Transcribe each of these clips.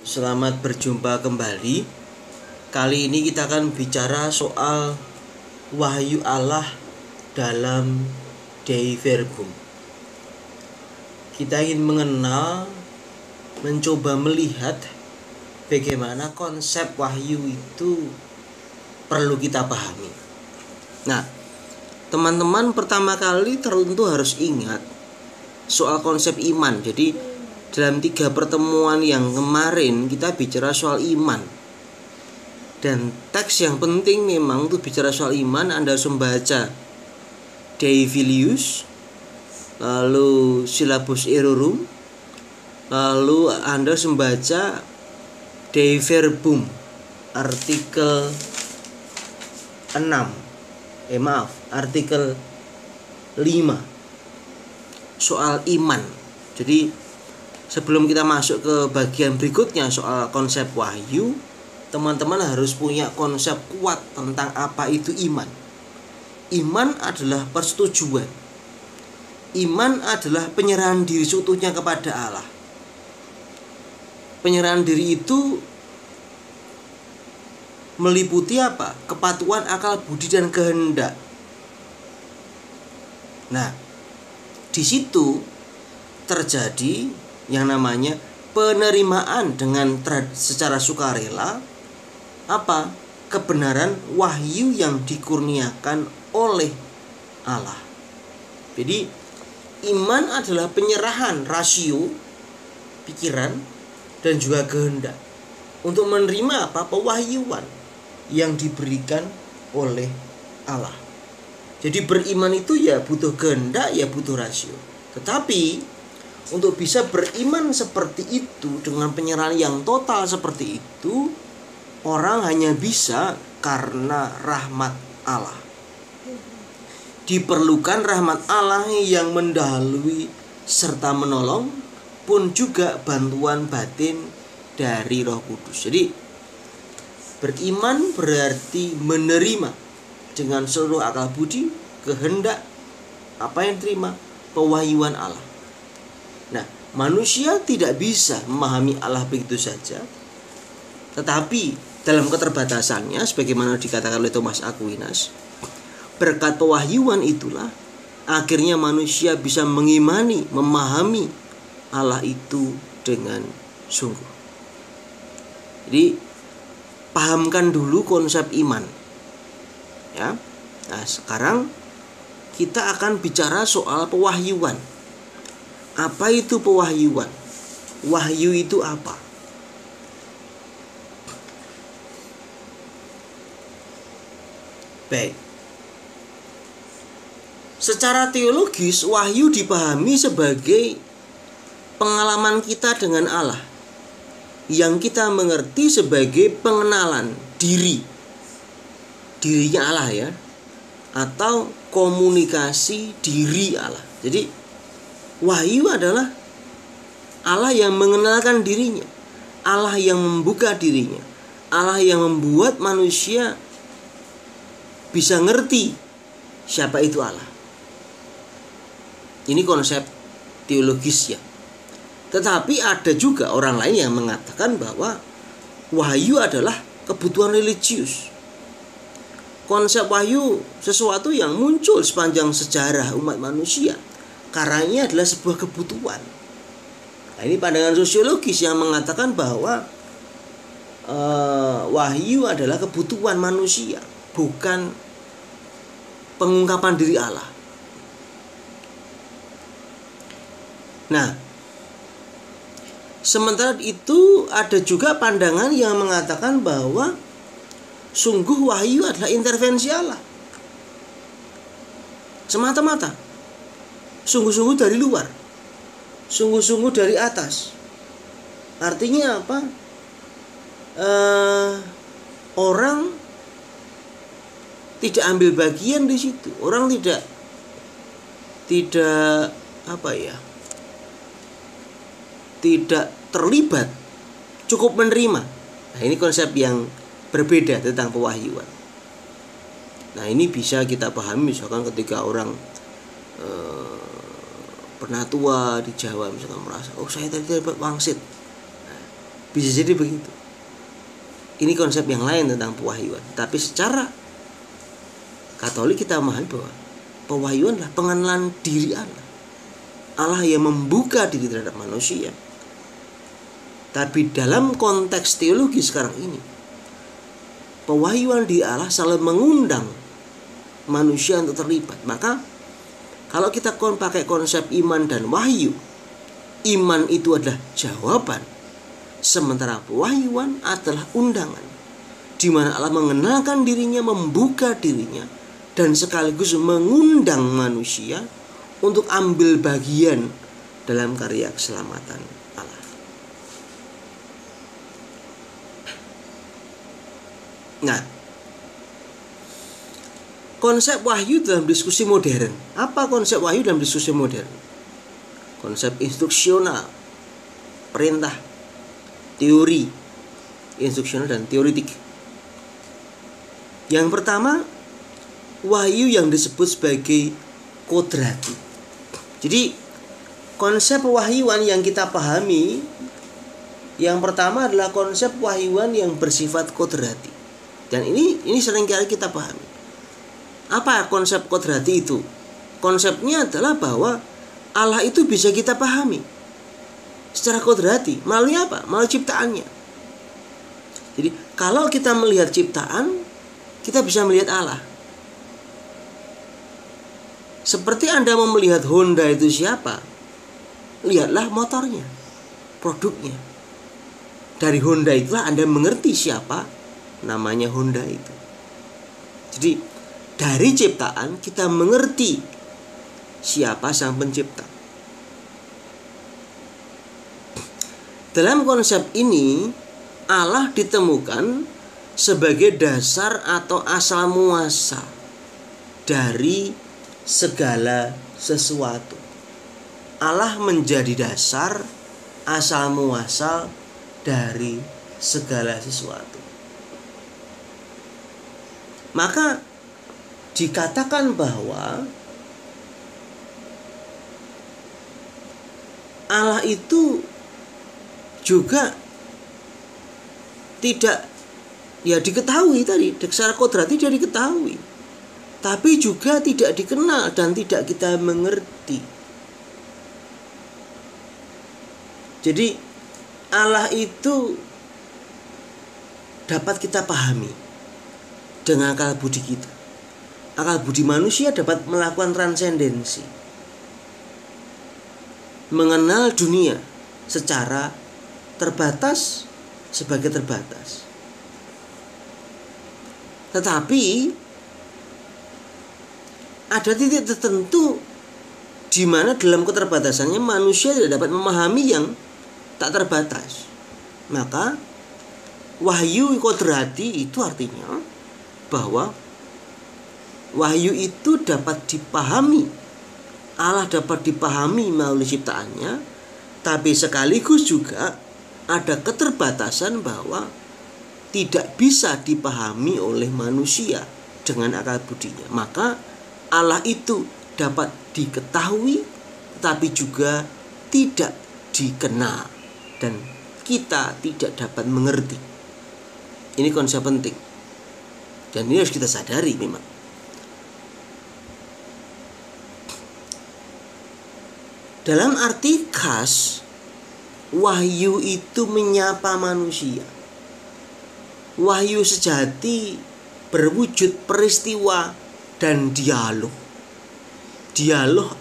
Selamat berjumpa kembali. Kali ini kita akan bicara soal wahyu Allah dalam Dei Verbum. Kita ingin mencoba melihat bagaimana konsep wahyu itu perlu kita pahami. Nah, teman-teman pertama kali tentu harus ingat soal konsep iman. Jadi dalam 3 pertemuan yang kemarin kita bicara soal iman. Dan teks yang penting memang untuk bicara soal iman, Anda harus membaca Dei Filius, lalu Syllabus Errorum, lalu Anda harus membaca Dei Verbum artikel 6. Artikel 5 soal iman. Jadi sebelum kita masuk ke bagian berikutnya soal konsep wahyu, teman-teman harus punya konsep kuat tentang apa itu iman. Iman adalah persetujuan. Iman adalah penyerahan diri seutuhnya kepada Allah. Penyerahan diri itu meliputi apa? Kepatuhan akal budi dan kehendak. Nah, di situ terjadi yang namanya penerimaan dengan secara sukarela apa? Kebenaran wahyu yang dikurniakan oleh Allah. Jadi iman adalah penyerahan rasio pikiran dan juga kehendak untuk menerima apa? Pewahyuan yang diberikan oleh Allah. Jadi beriman itu ya butuh kehendak, ya butuh rasio. Tetapi untuk bisa beriman seperti itu dengan penyerahan yang total seperti itu, orang hanya bisa karena rahmat Allah. Diperlukan rahmat Allah yang mendahului serta menolong, pun juga bantuan batin dari Roh Kudus. Jadi beriman berarti menerima dengan seluruh akal budi, kehendak, apa yang terima, pewahyuan Allah. Nah, manusia tidak bisa memahami Allah begitu saja. Tetapi dalam keterbatasannya, sebagaimana dikatakan oleh Thomas Aquinas, berkat pewahyuan itulah akhirnya manusia bisa mengimani, memahami Allah itu dengan sungguh. Jadi pahamkan dulu konsep iman, ya. Nah, sekarang kita akan bicara soal pewahyuan. Apa itu pewahyuan? Wahyu itu apa? Baik. Secara teologis, wahyu dipahami sebagai pengalaman kita dengan Allah yang kita mengerti sebagai pengenalan dirinya Allah, ya, atau komunikasi diri Allah. Jadi wahyu adalah Allah yang mengenalkan dirinya, Allah yang membuka dirinya, Allah yang membuat manusia bisa ngerti siapa itu Allah. Ini konsep teologis, ya. Tetapi ada juga orang lain yang mengatakan bahwa wahyu adalah kebutuhan religius. Konsep wahyu sesuatu yang muncul sepanjang sejarah umat manusia. Karena adalah sebuah kebutuhan. Nah, ini pandangan sosiologis yang mengatakan bahwa wahyu adalah kebutuhan manusia, bukan pengungkapan diri Allah. Nah, sementara itu ada juga pandangan yang mengatakan bahwa sungguh wahyu adalah intervensi Allah semata-mata. Sungguh-sungguh dari luar, sungguh-sungguh dari atas. Artinya apa? Orang tidak ambil bagian di situ. Orang tidak apa ya? Tidak terlibat, cukup menerima. Nah, ini konsep yang berbeda tentang pewahyuan. Nah, ini bisa kita pahami misalkan ketika orang pernah tua di Jawa misalkan merasa, oh saya tadi dapat wangsit. Nah, Bisa jadi begitu. Ini konsep yang lain tentang pewahyuan. Tapi secara Katolik kita memahami bahwa pewahyuan adalah pengenalan diri Allah. Allah yang membuka diri terhadap manusia. Tapi dalam konteks teologi sekarang ini, pewahyuan di Allah selalu mengundang manusia untuk terlibat. Maka kalau kita pakai konsep iman dan wahyu, iman itu adalah jawaban, sementara pewahyuan adalah undangan, di mana Allah mengenalkan dirinya, membuka dirinya, dan sekaligus mengundang manusia untuk ambil bagian dalam karya keselamatan Allah. Nah, konsep wahyu dalam diskusi modern. Apa konsep wahyu dalam diskusi modern? Konsep instruksional, perintah, teori, instruksional dan teoritik. Yang pertama, wahyu yang disebut sebagai kodrati. Jadi konsep pewahyuan yang kita pahami, yang pertama adalah konsep pewahyuan yang bersifat kodrati. Dan ini seringkali kita pahami. Apa konsep kodrati itu? Konsepnya adalah bahwa Allah itu bisa kita pahami secara kodrati. Melalui apa? Melalui ciptaannya. Jadi kalau kita melihat ciptaan, kita bisa melihat Allah. Seperti Anda mau melihat Honda itu siapa, lihatlah motornya, produknya. Dari Honda itulah Anda mengerti siapa namanya Honda itu. Jadi dari ciptaan kita mengerti siapa sang pencipta. Dalam konsep ini, Allah ditemukan sebagai dasar atau asal muasal dari segala sesuatu. Allah menjadi dasar, asal muasal dari segala sesuatu. Maka dikatakan bahwa Allah itu juga tidak diketahui tadi, secara kodrati dia diketahui, tapi juga tidak dikenal dan tidak kita mengerti. Jadi Allah itu dapat kita pahami dengan akal budi kita. Akal budi manusia dapat melakukan transendensi, mengenal dunia secara terbatas sebagai terbatas. Tetapi ada titik tertentu di mana dalam keterbatasannya manusia tidak dapat memahami yang tak terbatas. Maka wahyu kodrati itu artinya bahwa wahyu itu dapat dipahami. Allah dapat dipahami melalui ciptaannya, tapi sekaligus juga ada keterbatasan bahwa tidak bisa dipahami oleh manusia dengan akal budinya. Maka Allah itu dapat diketahui, tapi juga tidak dikenal, dan kita tidak dapat mengerti. Ini konsep penting, dan ini harus kita sadari memang. Dalam arti khas, wahyu itu menyapa manusia. Wahyu sejati berwujud peristiwa dan dialog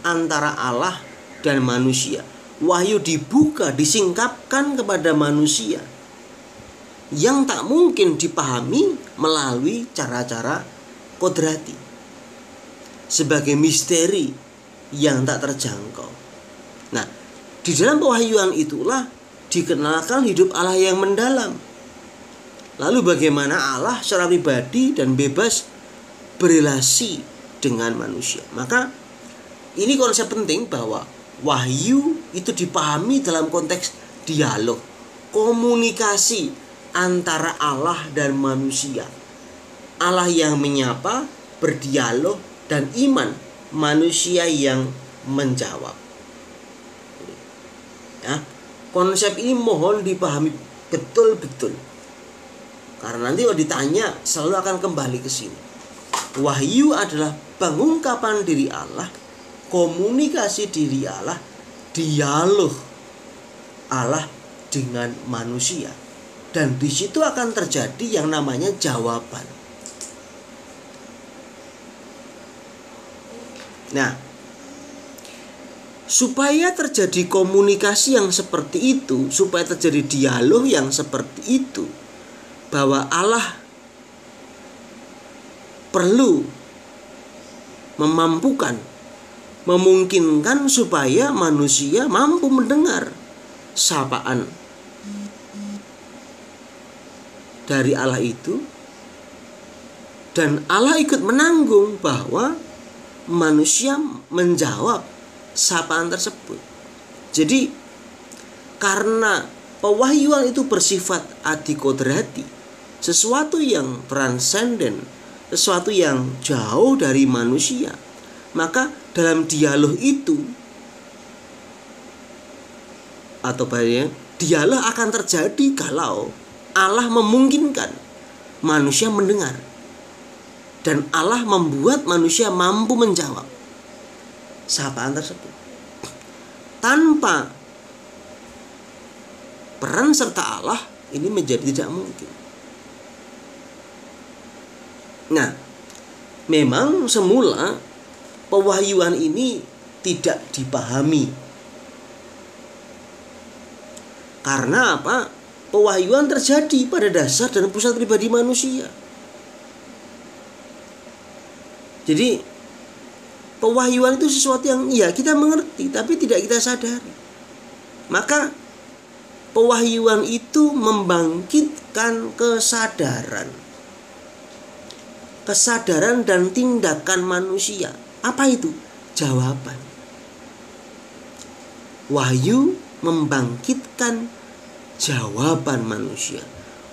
antara Allah dan manusia. Wahyu dibuka, disingkapkan kepada manusia yang tak mungkin dipahami melalui cara-cara kodrati, sebagai misteri yang tak terjangkau. Nah, di dalam pewahyuan itulah dikenalkan hidup Allah yang mendalam. Lalu bagaimana Allah secara pribadi dan bebas berelasi dengan manusia. Maka ini konsep penting bahwa wahyu itu dipahami dalam konteks dialog, komunikasi antara Allah dan manusia. Allah yang menyapa, berdialog, dan iman manusia yang menjawab. Ya, konsep ini mohon dipahami Betul-betul. Karena nanti kalau ditanya selalu akan kembali ke sini. Wahyu adalah pengungkapan diri Allah, komunikasi diri Allah, dialog Allah dengan manusia. Dan di situ akan terjadi yang namanya jawaban. Nah, supaya terjadi komunikasi yang seperti itu, supaya terjadi dialog yang seperti itu, bahwa Allah perlu memungkinkan supaya manusia mampu mendengar sapaan dari Allah itu, dan Allah ikut menanggung bahwa manusia menjawab sapaan tersebut. Jadi karena pewahyuan itu bersifat adikodrati, sesuatu yang transenden, sesuatu yang jauh dari manusia, maka dalam dialog itu atau banyak dialog akan terjadi kalau Allah memungkinkan manusia mendengar, dan Allah membuat manusia mampu menjawab sapaan tersebut. Tanpa peran serta Allah, ini menjadi tidak mungkin. Nah, memang semula pewahyuan ini tidak dipahami. Karena apa? Pewahyuan terjadi pada dasar dan pusat pribadi manusia. Jadi pewahyuan itu sesuatu yang ya kita mengerti tapi tidak kita sadari. Maka pewahyuan itu membangkitkan kesadaran dan tindakan manusia. Apa itu? Jawaban. Wahyu membangkitkan jawaban manusia.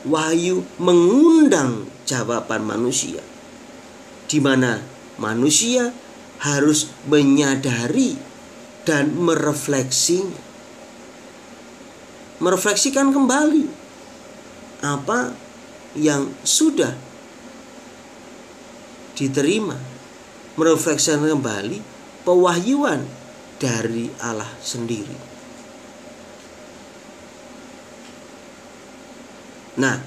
Wahyu mengundang jawaban manusia, di mana manusia harus menyadari dan merefleksikan kembali apa yang sudah diterima, merefleksikan kembali pewahyuan dari Allah sendiri. Nah,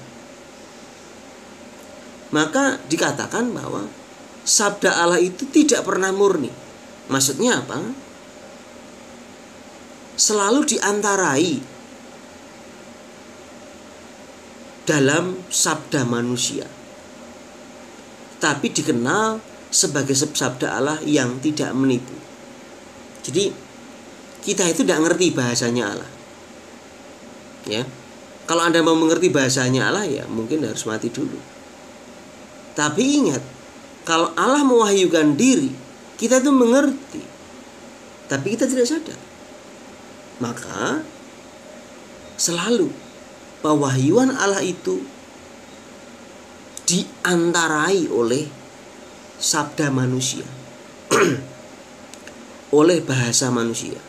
maka dikatakan bahwa sabda Allah itu tidak pernah murni. Maksudnya apa? Selalu diantarai dalam sabda manusia, tapi dikenal sebagai sabda Allah yang tidak menipu. Jadi kita itu tidak ngerti bahasanya Allah, ya. Kalau Anda mau mengerti bahasanya Allah, ya mungkin harus mati dulu. Tapi ingat, kalau Allah mewahyukan diri, kita itu mengerti, tapi kita tidak sadar. Maka selalu pewahyuan Allah itu diantarai oleh sabda manusia, oleh bahasa manusia.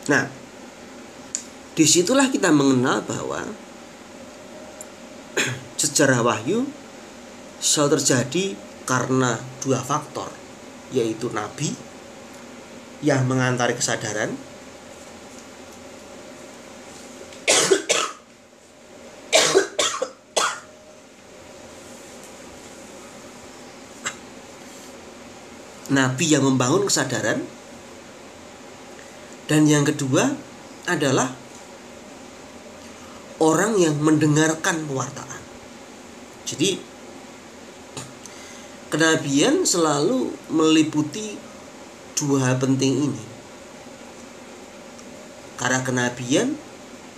Nah, disitulah kita mengenal bahwa sejarah wahyu selalu terjadi karena dua faktor, yaitu nabi yang mengantari kesadaran nabi yang membangun kesadaran, dan yang kedua adalah orang yang mendengarkan pewartaan. Jadi kenabian selalu meliputi dua hal penting ini. Karena kenabian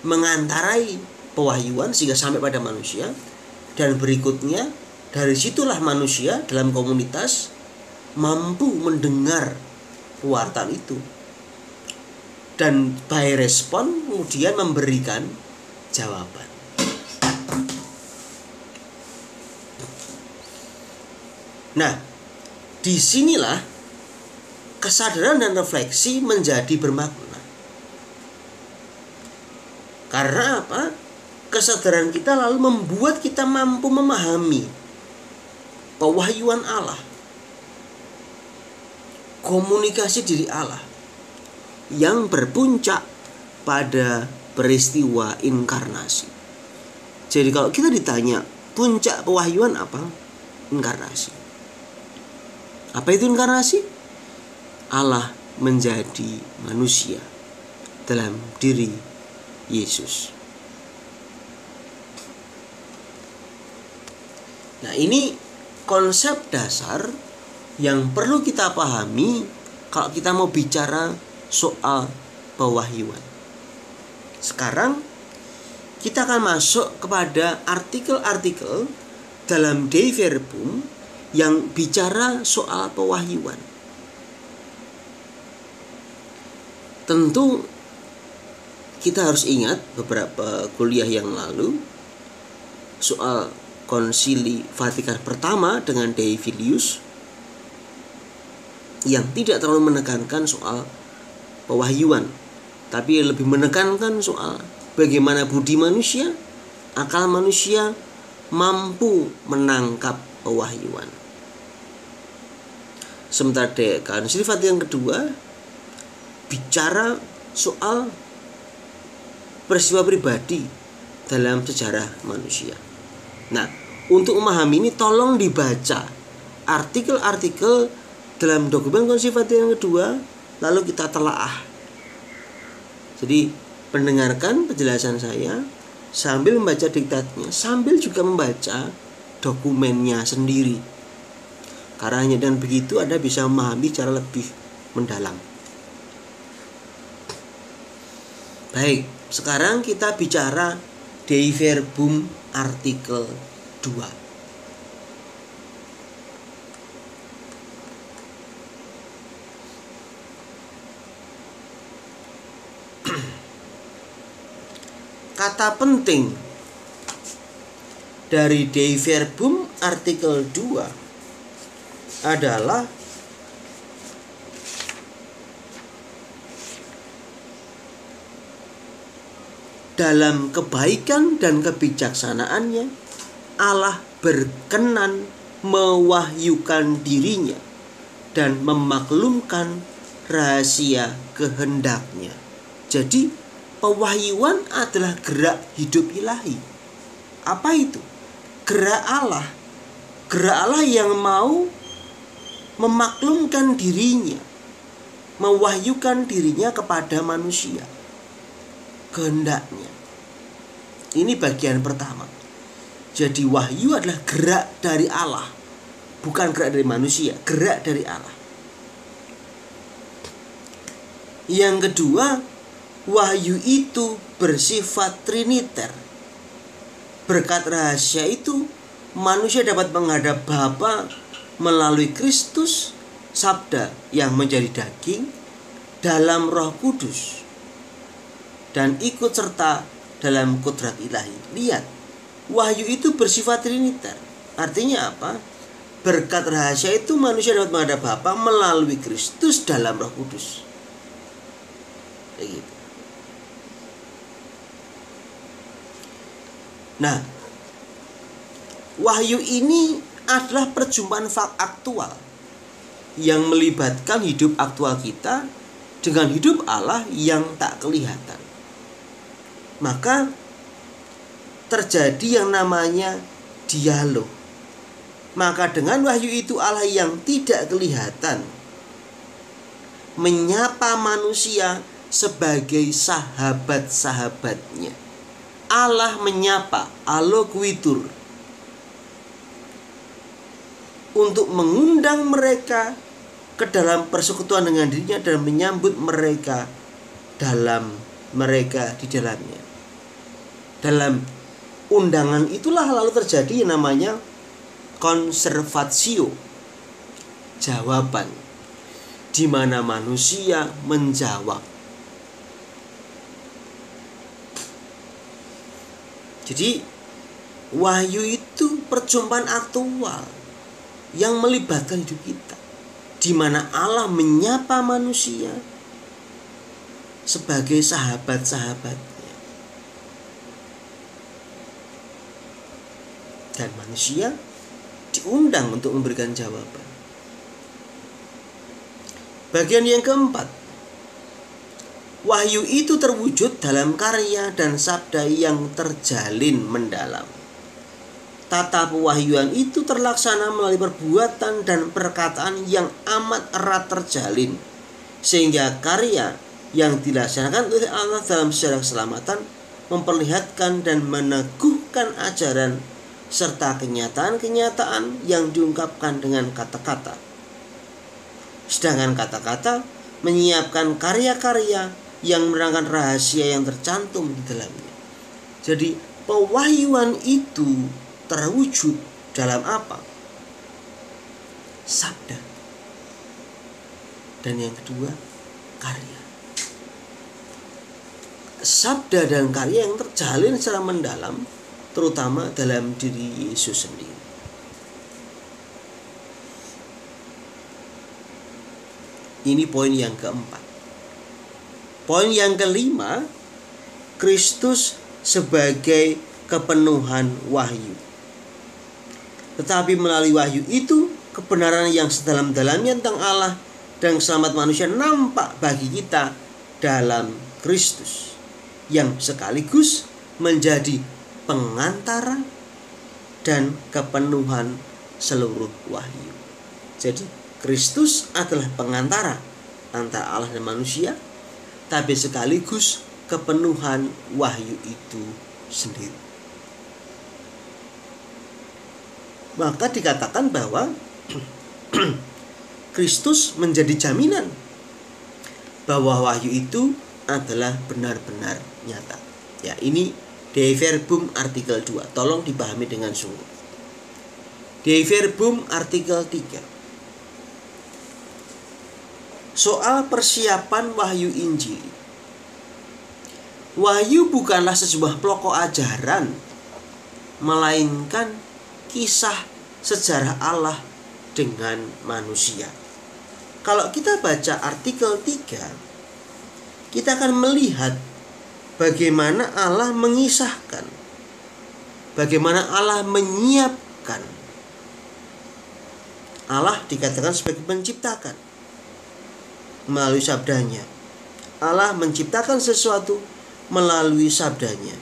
mengantarai pewahyuan sehingga sampai pada manusia, dan berikutnya dari situlah manusia dalam komunitas mampu mendengar pewartaan itu, dan by respon kemudian memberikan jawaban. Nah, disinilah kesadaran dan refleksi menjadi bermakna. Karena apa? Kesadaran kita lalu membuat kita mampu memahami pewahyuan Allah, komunikasi diri Allah yang berpuncak pada peristiwa inkarnasi. Jadi kalau kita ditanya puncak pewahyuan apa? Inkarnasi. Apa itu inkarnasi? Allah menjadi manusia dalam diri Yesus. Nah, ini konsep dasar yang perlu kita pahami kalau kita mau bicara soal pewahyuan. Sekarang kita akan masuk kepada artikel-artikel dalam Dei Verbum yang bicara soal pewahyuan. Tentu kita harus ingat beberapa kuliah yang lalu soal Konsili Vatikan pertama dengan Dei Filius yang tidak terlalu menekankan soal pewahyuan, tapi lebih menekankan soal bagaimana budi manusia, akal manusia mampu menangkap pewahyuan. Sementara Konsili Vatikan kedua bicara soal peristiwa pribadi dalam sejarah manusia. Nah, untuk memahami ini tolong dibaca artikel-artikel dalam dokumen Konsili Vatikan kedua, lalu kita telaah. Jadi pendengarkan penjelasan saya sambil membaca diktatnya, sambil juga membaca dokumennya sendiri. Karena hanya dengan begitu Anda bisa memahami secara lebih mendalam. Baik, sekarang kita bicara Dei Verbum artikel 2. Kata penting dari Dei Verbum artikel 2 adalah dalam kebaikan dan kebijaksanaannya, Allah berkenan mewahyukan dirinya dan memaklumkan rahasia kehendaknya. Jadi, pewahyuan adalah gerak hidup ilahi. Apa itu? Gerak Allah. Gerak Allah yang mau memaklumkan dirinya, mewahyukan dirinya kepada manusia. Kehendaknya. Ini bagian pertama. Jadi wahyu adalah gerak dari Allah, bukan gerak dari manusia, gerak dari Allah. Yang kedua, wahyu itu bersifat triniter. Berkat rahasia itu, manusia dapat menghadap Bapa melalui Kristus, Sabda yang menjadi daging, dalam Roh Kudus, dan ikut serta dalam kudrat ilahi. Lihat, wahyu itu bersifat triniter. Artinya apa? Berkat rahasia itu manusia dapat menghadap Bapa melalui Kristus dalam Roh Kudus. Begitu. Nah, wahyu ini adalah perjumpaan aktual yang melibatkan hidup aktual kita dengan hidup Allah yang tak kelihatan. Maka terjadi yang namanya dialog. Maka dengan wahyu itu Allah yang tidak kelihatan menyapa manusia sebagai sahabat-sahabatnya. Allah menyapa, alloquitur, untuk mengundang mereka ke dalam persekutuan dengan dirinya dan menyambut mereka di dalamnya. Dalam undangan itulah lalu terjadi yang namanya conservatio, jawaban, di mana manusia menjawab. Jadi wahyu itu perjumpaan aktual yang melibatkan hidup kita, di mana Allah menyapa manusia sebagai sahabat-sahabatnya. dan manusia diundang untuk memberikan jawaban. Bagian yang keempat, wahyu itu terwujud dalam karya dan sabda yang terjalin mendalam. Tata pewahyuan itu terlaksana melalui perbuatan dan perkataan yang amat erat terjalin, sehingga karya yang dilaksanakan oleh Allah dalam sejarah keselamatan memperlihatkan dan meneguhkan ajaran serta kenyataan-kenyataan yang diungkapkan dengan kata-kata. Sedangkan kata-kata menyiapkan karya-karya yang menerangkan rahasia yang tercantum di dalamnya. Jadi pewahyuan itu terwujud dalam apa? Sabda. Dan yang kedua, karya. Sabda dan karya yang terjalin secara mendalam, terutama dalam diri Yesus sendiri. Ini poin yang keempat. Poin yang kelima, Kristus sebagai kepenuhan wahyu. Tetapi melalui wahyu itu, kebenaran yang sedalam-dalamnya tentang Allah dan selamat manusia nampak bagi kita dalam Kristus, yang sekaligus menjadi pengantara dan kepenuhan seluruh wahyu. Jadi Kristus adalah pengantara antara Allah dan manusia, tapi sekaligus kepenuhan wahyu itu sendiri. Maka dikatakan bahwa Kristus menjadi jaminan bahwa wahyu itu adalah benar-benar nyata. Ya, ini Dei Verbum artikel 2. Tolong dipahami dengan sungguh. Dei Verbum artikel 3. Soal persiapan wahyu Injil. Wahyu bukanlah sebuah pokok ajaran, melainkan kisah sejarah Allah dengan manusia. Kalau kita baca artikel 3, kita akan melihat bagaimana Allah mengisahkan, bagaimana Allah menyiapkan. Allah dikatakan sebagai penciptakan melalui sabdanya. Allah menciptakan sesuatu melalui sabdanya.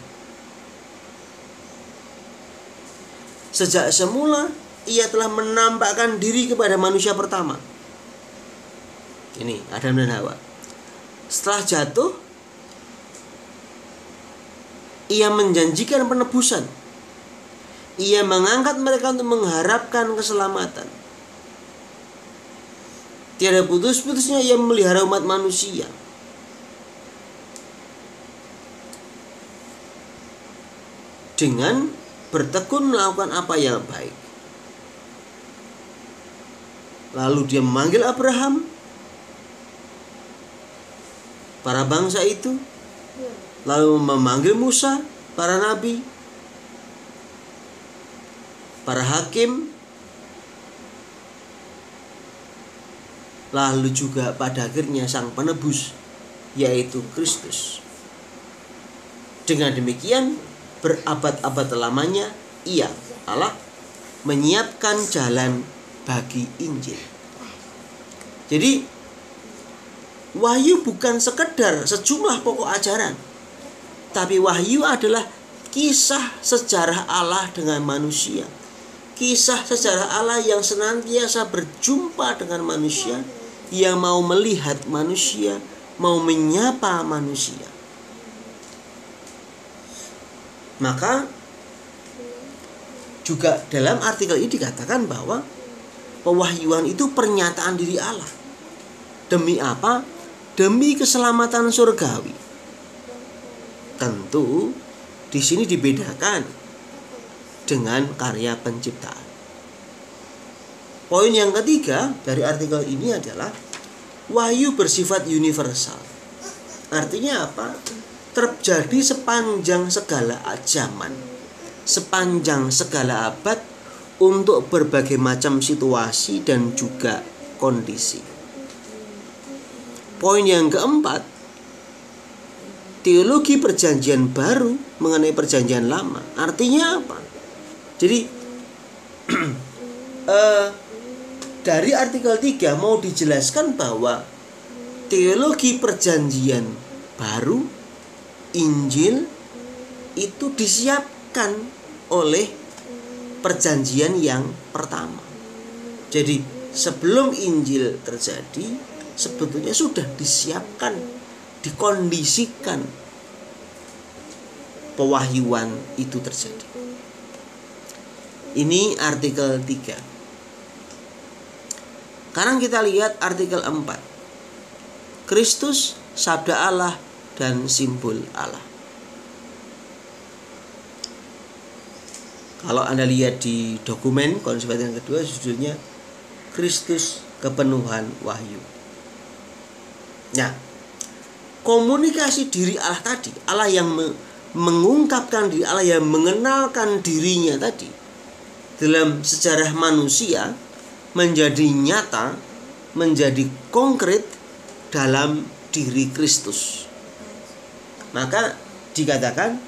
Sejak semula ia telah menampakkan diri kepada manusia pertama. Ini Adam dan Hawa. Setelah jatuh, ia menjanjikan penebusan. Ia mengangkat mereka untuk mengharapkan keselamatan. Tiada putus-putusnya ia memelihara umat manusia. Dengan bertekun melakukan apa yang baik. Lalu dia memanggil Abraham, para bangsa itu, lalu memanggil Musa, para nabi, para hakim, lalu juga pada akhirnya sang penebus, yaitu Kristus. Dengan demikian, berabad-abad lamanya ia, Allah, menyiapkan jalan bagi Injil. Jadi wahyu bukan sekedar sejumlah pokok ajaran, tapi wahyu adalah kisah sejarah Allah dengan manusia. Kisah sejarah Allah yang senantiasa berjumpa dengan manusia, yang mau melihat manusia, mau menyapa manusia. Maka juga dalam artikel ini dikatakan bahwa pewahyuan itu pernyataan diri Allah. Demi apa? Demi keselamatan surgawi. Tentu di sini dibedakan dengan karya penciptaan. Poin yang ketiga dari artikel ini adalah wahyu bersifat universal. Artinya apa? Terjadi sepanjang segala zaman, sepanjang segala abad, untuk berbagai macam situasi dan juga kondisi. Poin yang keempat, teologi perjanjian baru mengenai perjanjian lama. Artinya apa? Jadi dari artikel 3 mau dijelaskan bahwa teologi perjanjian baru, Injil itu disiapkan oleh perjanjian yang pertama. Jadi sebelum Injil terjadi, sebetulnya sudah disiapkan, dikondisikan pewahyuan itu terjadi. Ini artikel 3. Sekarang kita lihat artikel 4. Kristus, sabda Allah, dan simbol Allah. Kalau Anda lihat di dokumen konsepsi yang kedua, judulnya Kristus kepenuhan wahyu. Nah, komunikasi diri Allah tadi, Allah yang mengungkapkan diri, Allah yang mengenalkan dirinya tadi dalam sejarah manusia menjadi nyata, menjadi konkret dalam diri Kristus. Maka dikatakan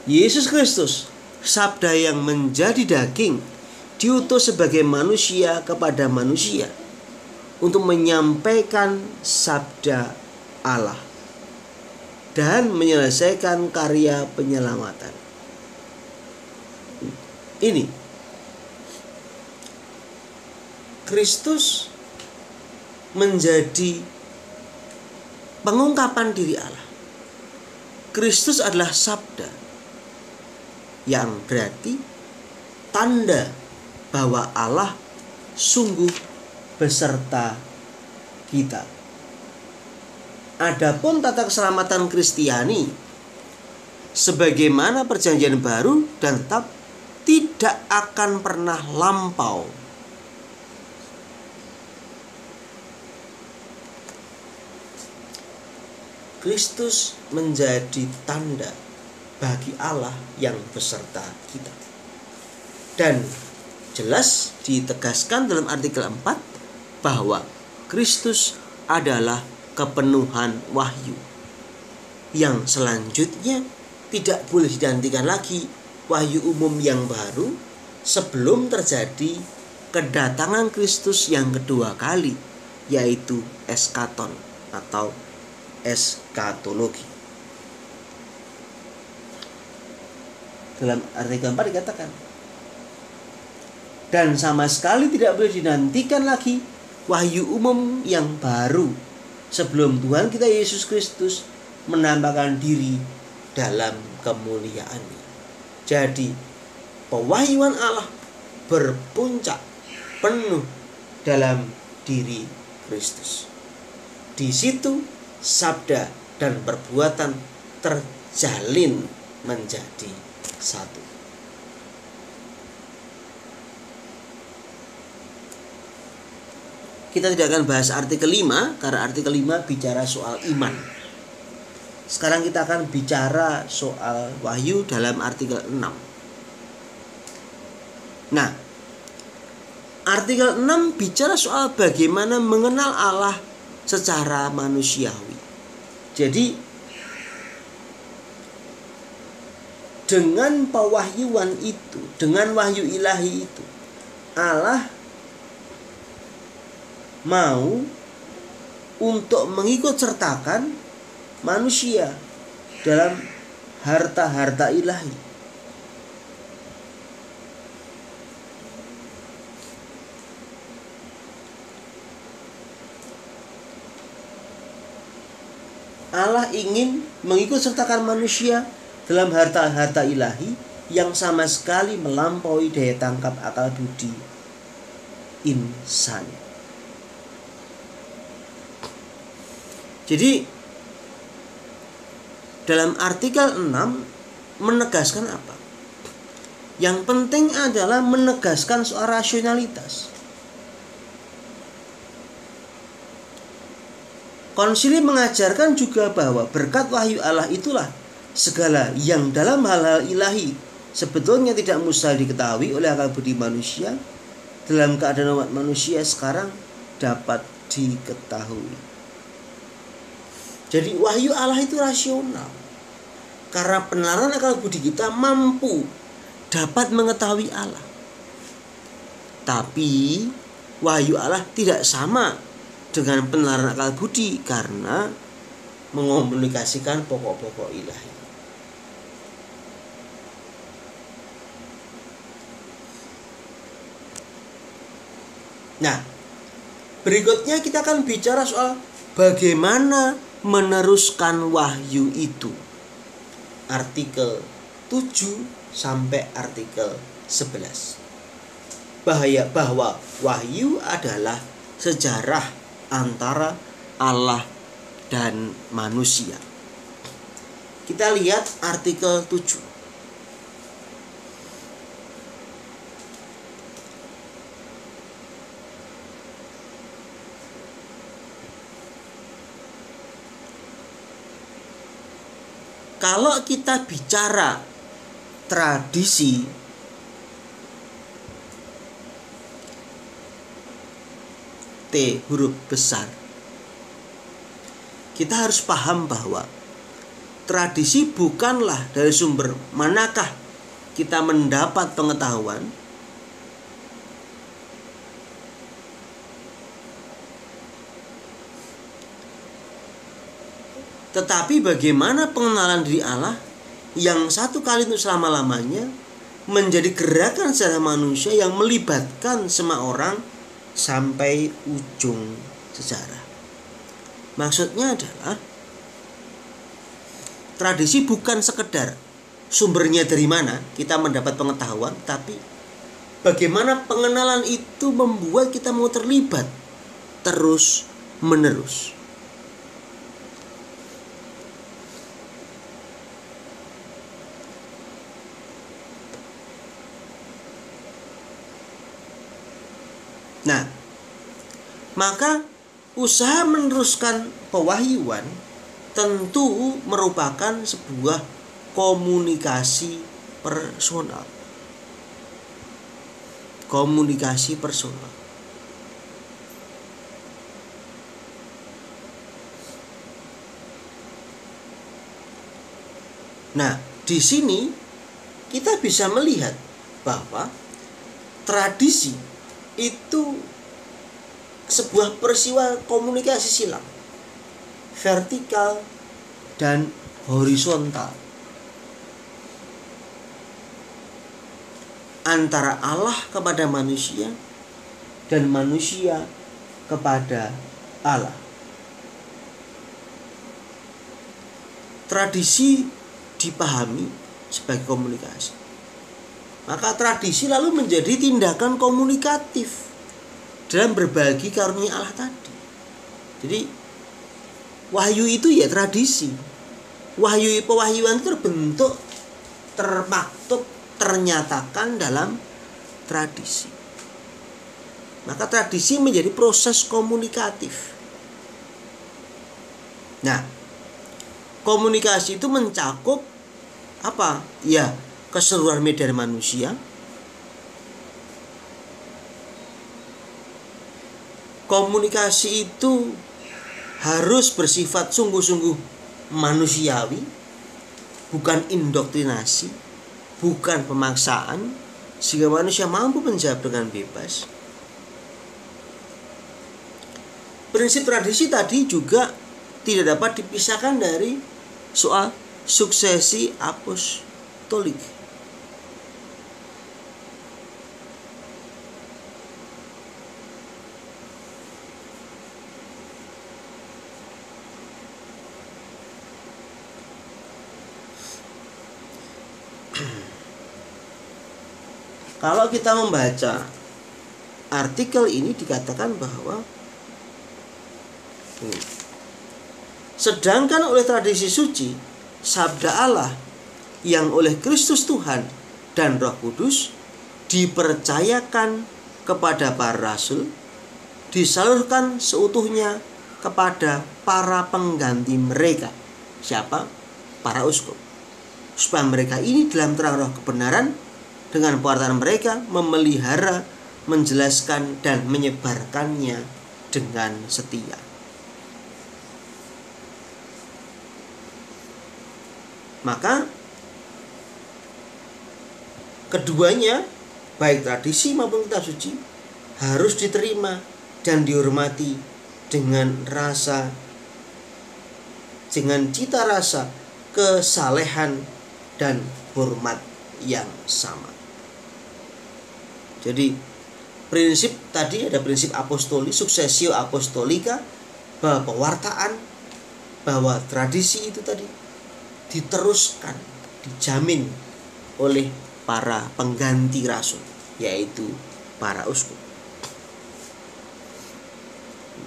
Yesus Kristus, sabda yang menjadi daging, diutus sebagai manusia kepada manusia untuk menyampaikan sabda Allah dan menyelesaikan karya penyelamatan. Ini Kristus menjadi pengungkapan diri Allah. Kristus adalah sabda, yang berarti tanda bahwa Allah sungguh beserta kita. Adapun tata keselamatan Kristiani sebagaimana perjanjian baru dan tetap tidak akan pernah lampau. Kristus menjadi tanda bagi Allah yang beserta kita. Dan jelas ditegaskan dalam artikel 4 bahwa Kristus adalah kepenuhan wahyu, yang selanjutnya tidak boleh digantikan lagi wahyu umum yang baru sebelum terjadi kedatangan Kristus yang kedua kali, yaitu eskaton atau eskatologi. Dalam artikel 4 dikatakan, dan sama sekali tidak boleh dinantikan lagi wahyu umum yang baru sebelum Tuhan kita Yesus Kristus menampakkan diri dalam kemuliaannya. Jadi pewahyuan Allah berpuncak penuh dalam diri Kristus. Di situ sabda dan perbuatan terjalin menjadi satu. Kita tidak akan bahas artikel 5 karena artikel 5 bicara soal iman. Sekarang kita akan bicara soal wahyu dalam artikel 6. Nah, artikel 6 bicara soal bagaimana mengenal Allah secara manusiawi. Jadi dengan pewahyuan itu, dengan wahyu ilahi itu, Allah mau untuk mengikut sertakan manusia dalam harta-harta ilahi. Allah ingin mengikut sertakan manusia dalam harta-harta ilahi yang sama sekali melampaui daya tangkap akal budi insan. Jadi dalam artikel 6 menegaskan apa? Yang penting adalah menegaskan soal rasionalitas. Konsili mengajarkan juga bahwa berkat wahyu Allah itulah segala yang dalam hal-hal ilahi sebetulnya tidak mustahil diketahui oleh akal budi manusia, dalam keadaan umat manusia sekarang dapat diketahui. Jadi wahyu Allah itu rasional, karena penalaran akal budi kita mampu dapat mengetahui Allah. Tapi wahyu Allah tidak sama dengan penalaran akal budi karena mengomunikasikan pokok-pokok ilahi. Nah, berikutnya kita akan bicara soal bagaimana meneruskan wahyu itu. Artikel 7 sampai artikel 11. Bahwa wahyu adalah sejarah antara Allah dan manusia. Kita lihat artikel 7. Kalau kita bicara tradisi, T huruf besar, kita harus paham bahwa tradisi bukanlah dari sumber manakah kita mendapat pengetahuan, tetapi bagaimana pengenalan diri Allah yang satu kali untuk selama-lamanya menjadi gerakan secara manusia yang melibatkan semua orang sampai ujung sejarah. Maksudnya adalah tradisi bukan sekedar sumbernya dari mana kita mendapat pengetahuan, tapi bagaimana pengenalan itu membuat kita mau terlibat terus menerus. Nah, maka usaha meneruskan pewahyuan tentu merupakan sebuah komunikasi personal. Komunikasi personal. Nah, di sini kita bisa melihat bahwa tradisi itu sebuah peristiwa komunikasi silang, vertikal dan horizontal, antara Allah kepada manusia dan manusia kepada Allah. Tradisi dipahami sebagai komunikasi. Maka tradisi lalu menjadi tindakan komunikatif dalam berbagi karunia Allah tadi. Jadi wahyu itu ya tradisi. Pewahyuan terbentuk, termaktub, ternyatakan dalam tradisi. Maka tradisi menjadi proses komunikatif. Nah, komunikasi itu mencakup apa? Ya, keseluruhan media manusia, komunikasi itu harus bersifat sungguh-sungguh manusiawi, bukan indoktrinasi, bukan pemaksaan, sehingga manusia mampu menjawab dengan bebas. Prinsip tradisi tadi juga tidak dapat dipisahkan dari soal suksesi apostolik. Kalau kita membaca artikel ini dikatakan bahwa sedangkan oleh tradisi suci, sabda Allah yang oleh Kristus Tuhan dan Roh Kudus dipercayakan kepada para rasul, disalurkan seutuhnya kepada para pengganti mereka. Siapa? Para uskup. Supaya mereka ini dalam terang roh kebenaran dengan pewartaan mereka memelihara, menjelaskan dan menyebarkannya dengan setia. Maka Keduanya, baik tradisi maupun kitab suci, harus diterima dan dihormati dengan cita rasa kesalehan dan hormat yang sama. Jadi prinsip tadi ada prinsip apostoli, successio apostolica, bahwa pewartaan, bahwa tradisi itu tadi diteruskan, dijamin oleh para pengganti rasul, yaitu para uskup.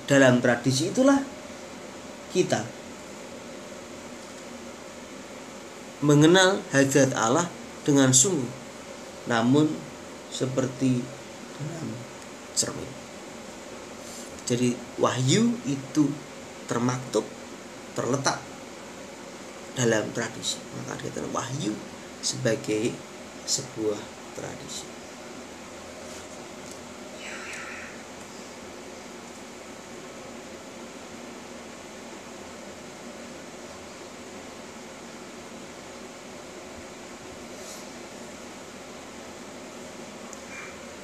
Dalam tradisi itulah kita mengenal hadirat Allah dengan sungguh, namun seperti dalam cermin. Jadi wahyu itu termaktub, terletak dalam tradisi. Maka dikatakan wahyu sebagai sebuah tradisi.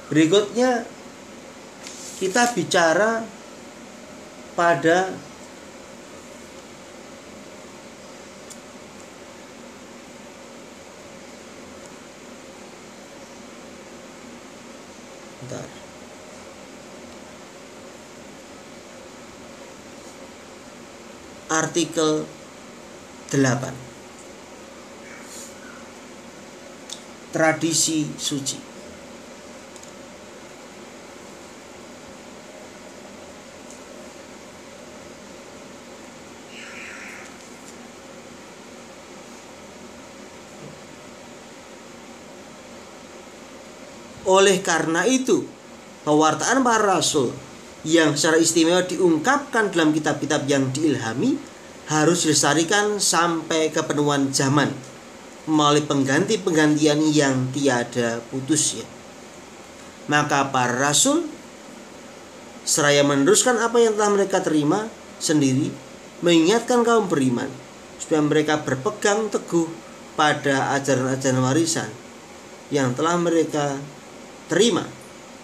Berikutnya kita bicara pada artikel 8, tradisi suci. Oleh karena itu, pewartaan para rasul yang secara istimewa diungkapkan dalam kitab-kitab yang diilhami harus dilestarikan sampai kepenuhan zaman melalui pengganti-penggantian yang tiada putusnya. Maka para rasul seraya meneruskan apa yang telah mereka terima sendiri, mengingatkan kaum beriman supaya mereka berpegang teguh pada ajaran-ajaran warisan yang telah mereka terima,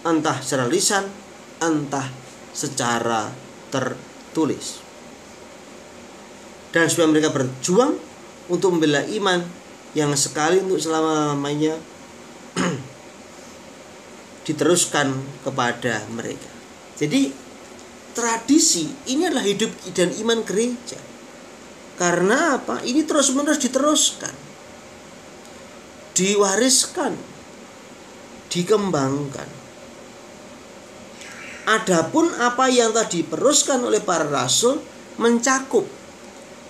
entah secara lisan, entah secara tertulis. Dan supaya mereka berjuang untuk membela iman yang sekali untuk selama-lamanya diteruskan kepada mereka. Jadi tradisi ini adalah hidup dan iman gereja. Karena apa? Ini terus-menerus diteruskan, diwariskan, dikembangkan. Adapun apa yang tadi diteruskan oleh para rasul mencakup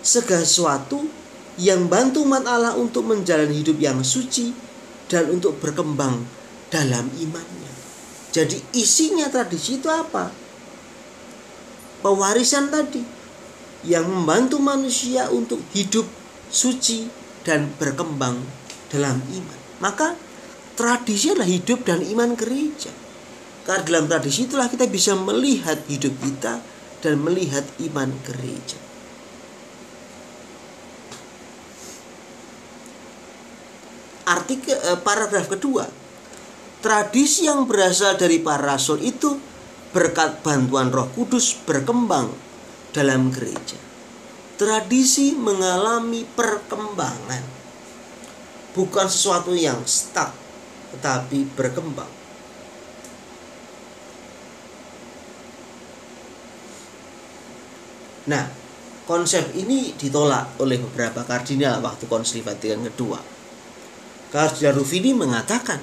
segala sesuatu yang bantu umat Allah untuk menjalani hidup yang suci dan untuk berkembang dalam imannya. Jadi isinya tradisi itu apa? Pewarisan tadi yang membantu manusia untuk hidup suci dan berkembang dalam iman. Maka tradisi adalah hidup dan iman gereja. Karena dalam tradisi itulah kita bisa melihat hidup kita dan melihat iman gereja. Paragraf kedua, tradisi yang berasal dari para rasul itu berkat bantuan Roh Kudus berkembang dalam gereja. Tradisi mengalami perkembangan, bukan sesuatu yang stuck, tetapi berkembang. Nah, konsep ini ditolak oleh beberapa kardinal waktu Konsili Vatikan kedua. Kardinal Rufini mengatakan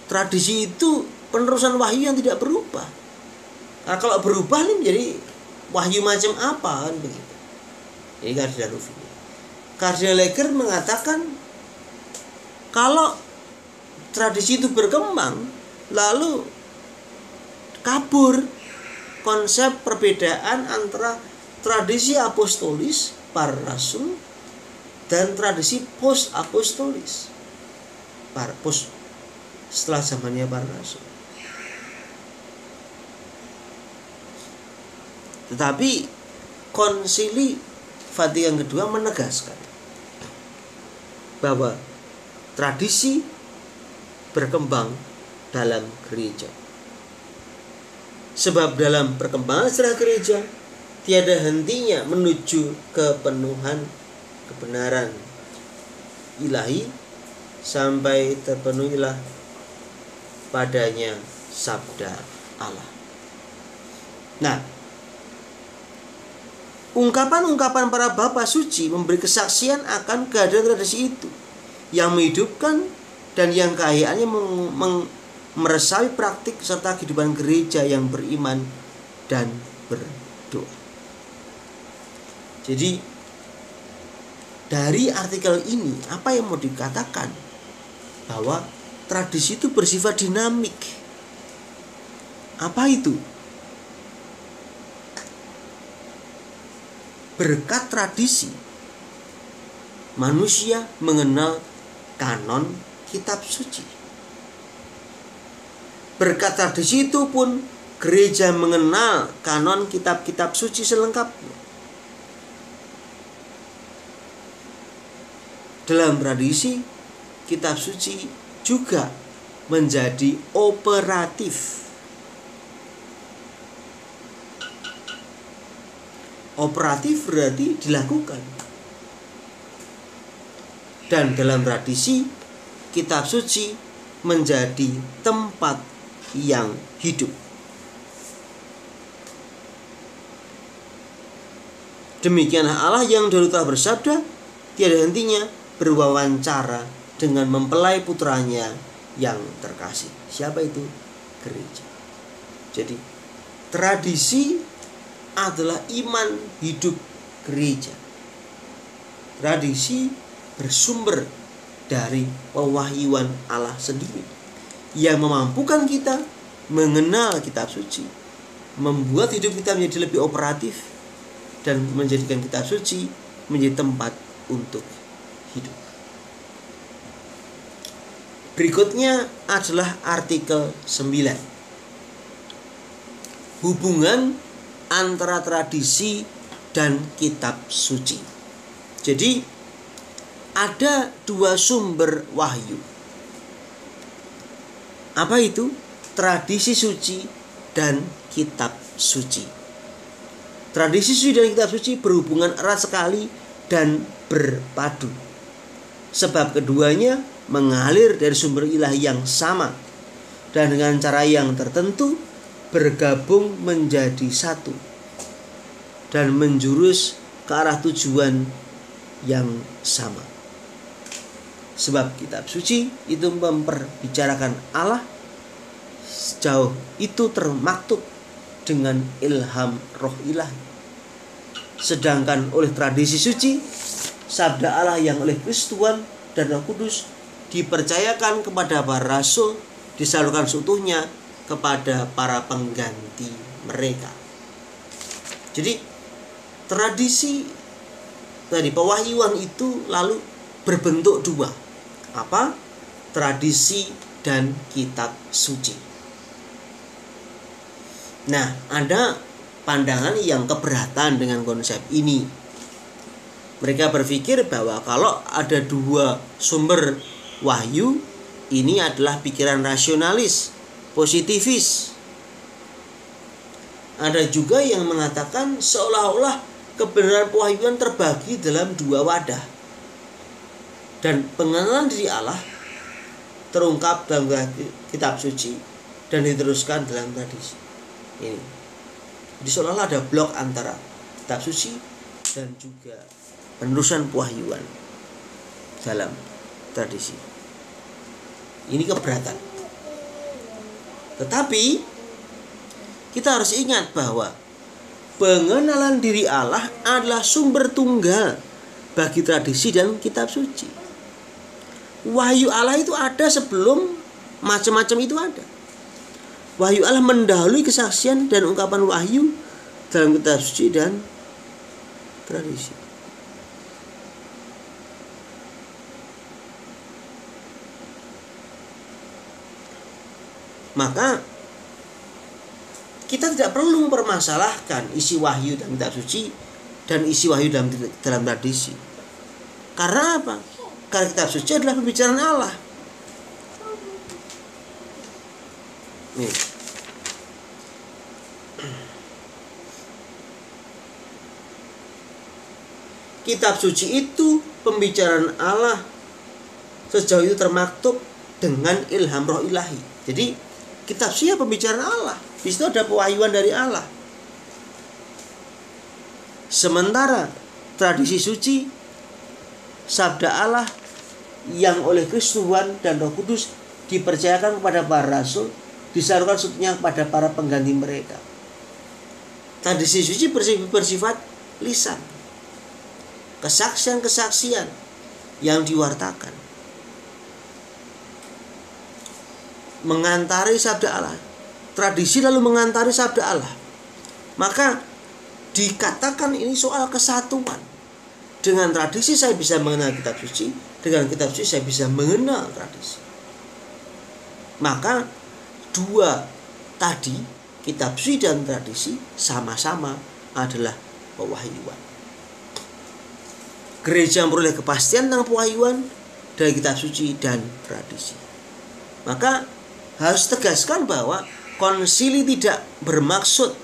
tradisi itu penerusan wahyu yang tidak berubah. Nah, kalau berubah ini menjadi wahyu macam apa kan begitu. Ini Kardinal Rufini. Kardinal Leger mengatakan kalau tradisi itu berkembang lalu kabur konsep perbedaan antara tradisi apostolis para rasul dan tradisi post apostolis setelah zamannya para rasul. Tetapi Konsili Vatikan kedua menegaskan bahwa tradisi berkembang dalam gereja. Sebab dalam perkembangan sejarah gereja tiada hentinya menuju kepenuhan kebenaran ilahi sampai terpenuhilah padanya sabda Allah. Nah, ungkapan-ungkapan para bapa suci memberi kesaksian akan kehadiran tradisi itu yang menghidupkan dan yang kehayaannya meresapi praktik serta kehidupan gereja yang beriman dan berdoa. Jadi dari artikel ini apa yang mau dikatakan? Bahwa tradisi itu bersifat dinamik. Apa itu? Berkat tradisi, manusia mengenal kanon kitab suci. Berkat tradisi itu pun gereja mengenal kanon kitab-kitab suci selengkapnya. Dalam tradisi, kitab suci juga menjadi operatif. Operatif berarti dilakukan. Dan dalam tradisi, kitab suci menjadi tempat yang hidup. Demikianlah Allah yang dahulu telah bersabda, tiada hentinya berwawancara dengan mempelai putranya yang terkasih. Siapa itu? Gereja. Jadi tradisi adalah iman hidup gereja. Tradisi bersumber dari pewahyuan Allah sendiri yang memampukan kita mengenal kitab suci, membuat hidup kita menjadi lebih operatif, dan menjadikan kitab suci menjadi tempat untuk hidup. Berikutnya adalah artikel 9. Hubungan antara tradisi dan kitab suci. Jadi ada dua sumber wahyu. Apa itu? Tradisi suci dan kitab suci. Tradisi suci dan kitab suci berhubungan erat sekali dan berpadu. Sebab keduanya mengalir dari sumber ilahi yang sama dan dengan cara yang tertentu bergabung menjadi satu dan menjurus ke arah tujuan yang sama. Sebab kitab suci itu memperbicarakan Allah, sejauh itu termaktub dengan ilham roh ilahi. Sedangkan oleh tradisi suci, sabda Allah yang oleh Kristus Tuhan dan Roh Kudus dipercayakan kepada para rasul, disalurkan seutuhnya kepada para pengganti mereka. Jadi tradisi dari pewahyuan itu lalu berbentuk dua. Apa? Tradisi dan kitab suci. Nah, ada pandangan yang keberatan dengan konsep ini. Mereka berpikir bahwa kalau ada dua sumber wahyu, ini adalah pikiran rasionalis, positivis. Ada juga yang mengatakan seolah-olah kebenaran pewahyuan terbagi dalam dua wadah. Dan pengenalan diri Allah terungkap dalam kitab suci dan diteruskan dalam tradisi. Ini. Jadi seolah-olah ada blok antara kitab suci dan juga penerusan pewahyuan dalam tradisi. Ini keberatan. Tetapi kita harus ingat bahwa pengenalan diri Allah adalah sumber tunggal bagi tradisi dan kitab suci. Wahyu Allah itu ada sebelum macam-macam itu ada. Wahyu Allah mendahului kesaksian dan ungkapan wahyu dalam kitab suci dan tradisi. Maka kita tidak perlu mempermasalahkan isi wahyu dalam kitab suci dan isi wahyu dalam tradisi. Karena apa? Karena kitab suci adalah pembicaraan Allah. Nih. Kitab suci itu pembicaraan Allah sejauh itu termaktub dengan ilham roh ilahi. Jadi kitab suci pembicaraan Allah. Di situ ada pewahyuan dari Allah. Sementara tradisi suci sabda Allah yang oleh Kristus Tuhan dan Roh Kudus dipercayakan kepada para rasul, disalurkan sutnya kepada para pengganti mereka. Tradisi suci bersifat lisan, kesaksian-kesaksian yang diwartakan, mengantari sabda Allah. Tradisi lalu mengantari sabda Allah. Maka dikatakan ini soal kesatuan. Dengan tradisi saya bisa mengenal kitab suci, dengan kitab suci saya bisa mengenal tradisi. Maka dua tadi, kitab suci dan tradisi, sama-sama adalah pewahyuan. Gereja memperoleh kepastian tentang pewahyuan dari kitab suci dan tradisi. Maka harus tegaskan bahwa konsili tidak bermaksud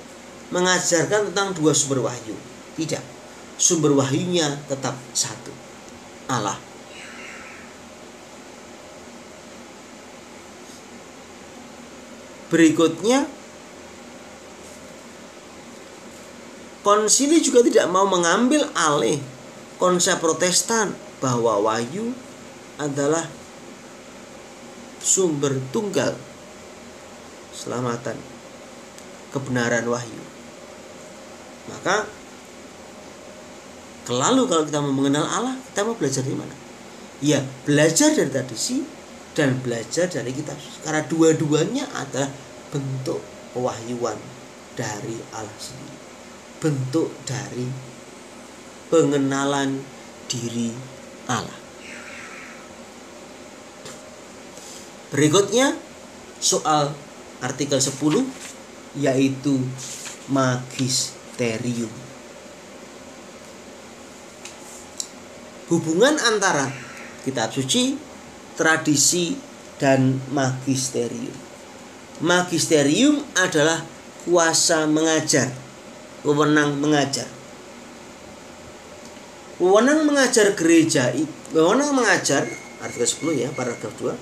mengajarkan tentang dua sumber wahyu. Tidak. Sumber wahyunya tetap satu, Allah. Berikutnya, konsili juga tidak mau mengambil alih konsep Protestan bahwa wahyu adalah sumber tunggal keselamatan, kebenaran wahyu. Maka lalu kalau kita mau mengenal Allah, kita mau belajar dari mana? Ya, belajar dari tradisi dan belajar dari kitab suci. Karena dua-duanya adalah bentuk pewahyuan dari Allah sendiri. Bentuk dari pengenalan diri Allah. Berikutnya soal artikel 10, yaitu magisterium. Hubungan antara kitab suci, tradisi, dan magisterium. Magisterium adalah kuasa mengajar, wewenang mengajar. Wewenang mengajar gereja, wewenang mengajar, artikel 10 ya, paragraf 2.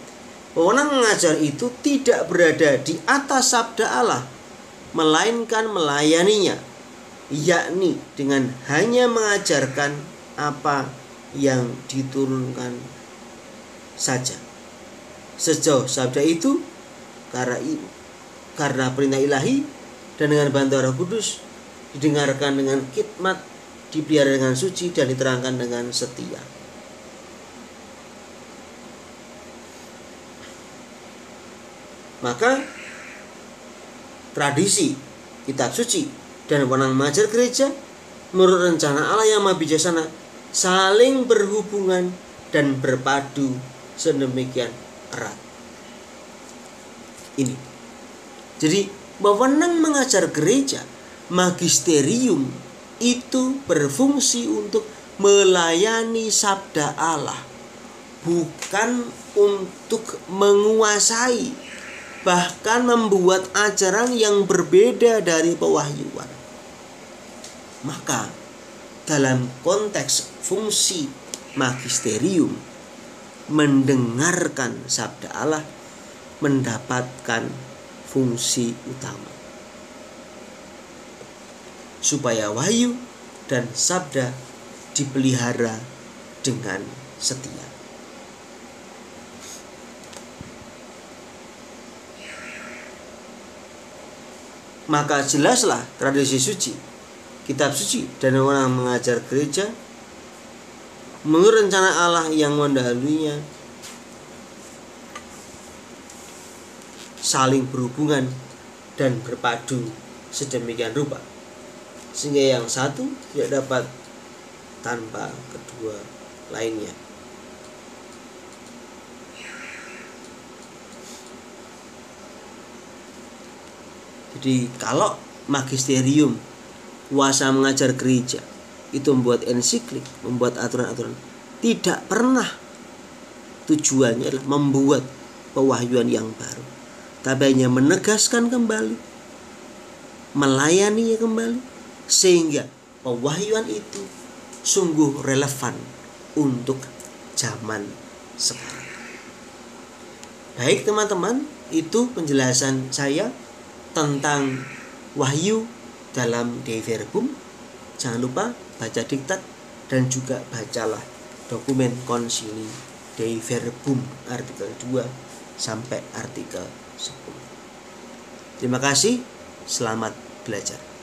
Wewenang mengajar itu tidak berada di atas sabda Allah, melainkan melayaninya, yakni dengan hanya mengajarkan apa yang diturunkan saja. Sejauh sabda itu karena perintah ilahi dan dengan bantuan Roh Kudus didengarkan dengan khidmat, dipelihara dengan suci, dan diterangkan dengan setia. Maka tradisi, kitab suci, dan wewenang mengajar gereja menurut rencana Allah yang maha bijaksana saling berhubungan dan berpadu sedemikian erat. Ini. Jadi wewenang mengajar gereja, magisterium, itu berfungsi untuk melayani sabda Allah, bukan untuk menguasai, bahkan membuat ajaran yang berbeda dari pewahyuan. Maka dalam konteks fungsi magisterium, mendengarkan sabda Allah mendapatkan fungsi utama, supaya wahyu dan sabda dipelihara dengan setia. Maka jelaslah tradisi suci, kitab suci, dan wewenang mengajar gereja menurut rencana Allah yang mendahulunya saling berhubungan dan berpadu sedemikian rupa, sehingga yang satu tidak dapat tanpa kedua lainnya. Jadi kalau magisterium, kuasa mengajar gereja, itu membuat ensiklik, membuat aturan-aturan, tidak pernah tujuannya adalah membuat pewahyuan yang baru, tapi hanya menegaskan kembali, melayaninya kembali, sehingga pewahyuan itu sungguh relevan untuk zaman sekarang. Baik teman-teman, itu penjelasan saya tentang wahyu dalam Dei Verbum. Jangan lupa baca diktat dan juga bacalah dokumen Konsili Dei Verbum artikel 2 sampai artikel 10. Terima kasih, selamat belajar.